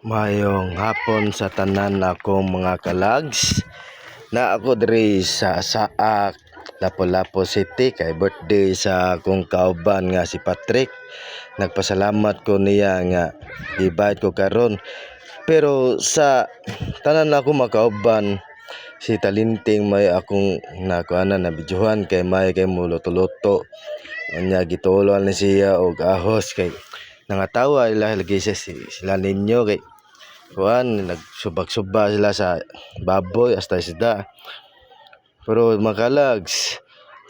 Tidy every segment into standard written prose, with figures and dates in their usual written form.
Mayong hapon sa tanan akong mga kalags. Na ako diri sa Saak, Lapu-Lapu City kay birthday sa akong kauban nga si Patrick. Nagpasalamat ko niya nga gibayad ko karon. Pero sa tanan ako makauban si Talinting may akong nakuanan na bidyuhan kay may kay mo luto-luto. Anya gituloan ni siya og ahos kay nangatawa ila lagi sila ninyo kay kuan nagsubak-suba sila sa baboy hasta isda. Pero makalags,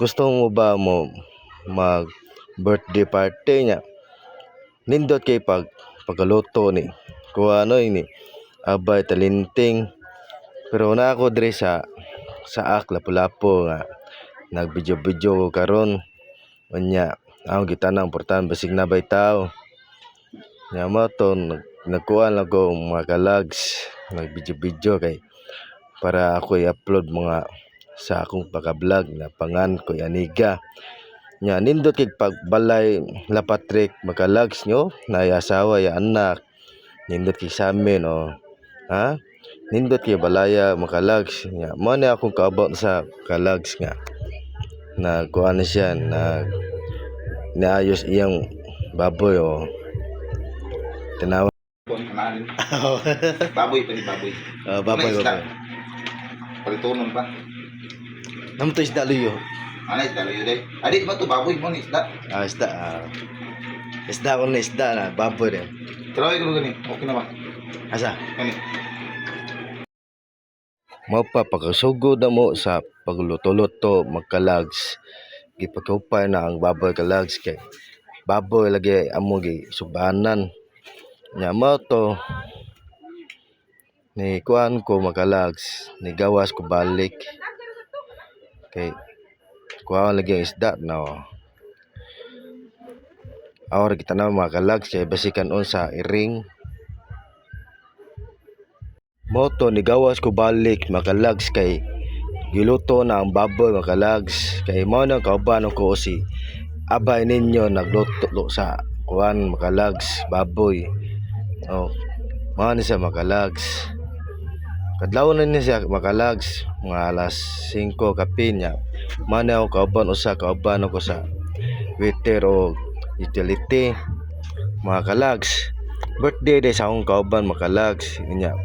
gusto mo ba mo mag birthday party niya? Nindot kay pagluto ni kuano ini Abay Talinting. Pero na ako diri sa Saak Lapu-Lapu nga nagbidyo-bidyo ko karon. Unya ako gitanang portan basig na bay tao. Nya mo to nagkuan lang ko mga kalags, nagbidyo-bidyo kay para ako i-upload mga sa akong pagka-vlog na pangan ko aniga. Nya nindot kay pagbalay la Patrick makalags nyo na asawa ya anak. Nindot kay sa amin ha. Nindot kay balaya makalags. Nya mo ni akong kaabot sa kalags nga nagkuan na siya na naayos iyang baboy tinawa. Baboy pa ni baboy. Baboy. Palitunon pa. Namo to isda luyo. Ano isda lo yun? Adik ba to baboy mo ni isda? Isda. Isda ko na isda na baboy rin. Try ko gani. Okay na ba? Asa? Kani. Mapapakasugod na mo sa pagluto-luto magkalags. Gipagkupay na ang baboy kalags kay baboy lagi amo gi subanan. Nya mo to ni kuan ko makalags, ni gawas ko balik kay kuha lagi ang isda na awar kita na mga kalags kay basikan unsa iring moto ni gawas ko balik makalags kay giluto na ang baboy makalags kay mao nang kauban ko si abay ninyo nagluto sa kuan makalags baboy mao ni siya makalags. Kadlaw na ni siya makalags mga alas 5 kape niya. Mane ako kauban usa kauban ako sa waiter o utility mga kalags. Birthday day sa akong kauban makalags niya.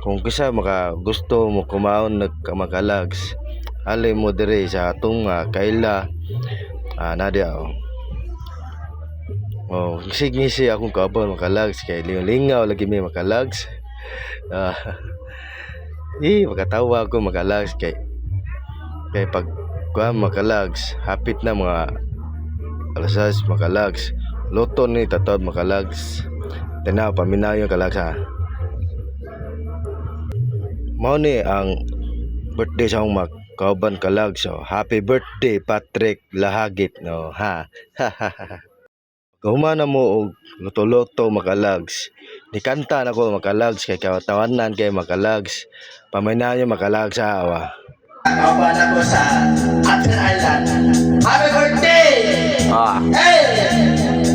Kung kisa maka gusto mo kumaon nagkamakaلاgs alay mo dire sa atong kaila nadia ngisi akong kauban makalags kay lingaw lagi may makalags. Makatawa ako makalags kay pag makalags hapit na mga alas 6 makalags luto ni tatod makalags tanaw paminaw yung kalags mao ni ang birthday sa akong kauban kalags. So happy birthday Patrick Lahagit ha. Kahumana mo og luto-luto makalags. Nikanta na ko makalags kay katawanan kay makalags. Paminaw yung makalags awa. Kauban ako sa Atin Island. Happy birthday! Hey!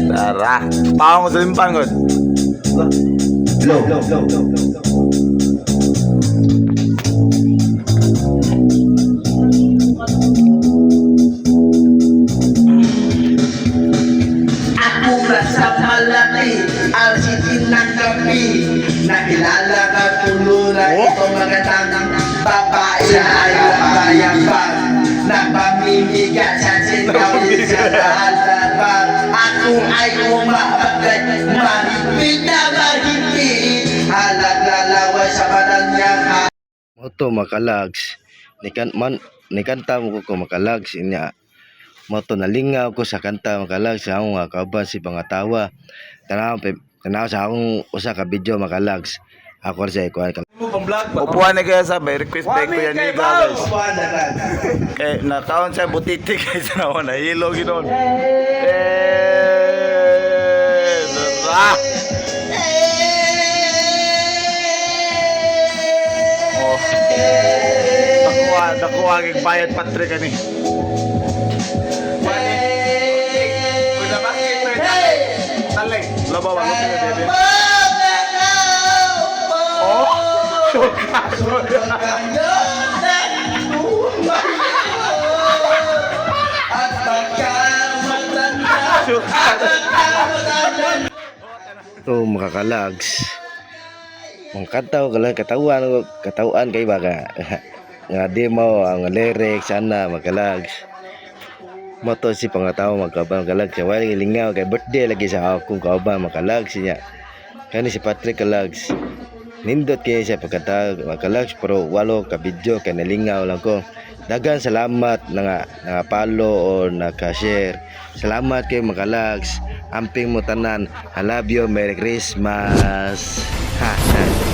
Tara. Pao mo sa limpan god. Low. Ako sa malaki, ang city ng gabi. Nakilala ka tulura itong magandang babae na ayaw bayabang. Nagpamimigat sa sinawin sa halaban. Ako ay umabagay, mahigpit na mahigpit. Halag lalaway sa banan niyang Moto makalags nikanta mo ko makalags inya moto nalingaw ko sa kanta makalags sa akong kauban si Pangatawa tanaw sa akong usa ka video makalags ako sa ikuan Upuan na kaya sa may request break ko yan ni guys. Kay nakaon sa butiti kay sa nawa na hilo ginon. Nakuha ang bayad Patrick ani. Udah bakit? Talay. Labaw ang bebe. Ngayon na at pagkamatanda So mga kalags, mangkataw ka lang katawan kay baka nga di mo ang lyrics ana mga kalags. Moto si pangataw magkabang kalags wala lingaw kay birthday lagi sa akong kauban mga kalags niya. Kani si Patrick kalags. Nindot kay siya pagkatag mga kalags pero walo ka video kay nalingaw lang ko. Dagan salamat nga follow o naka-share. Salamat kay mga kalags. Amping mo tanan. I love you. Merry Christmas. Ha.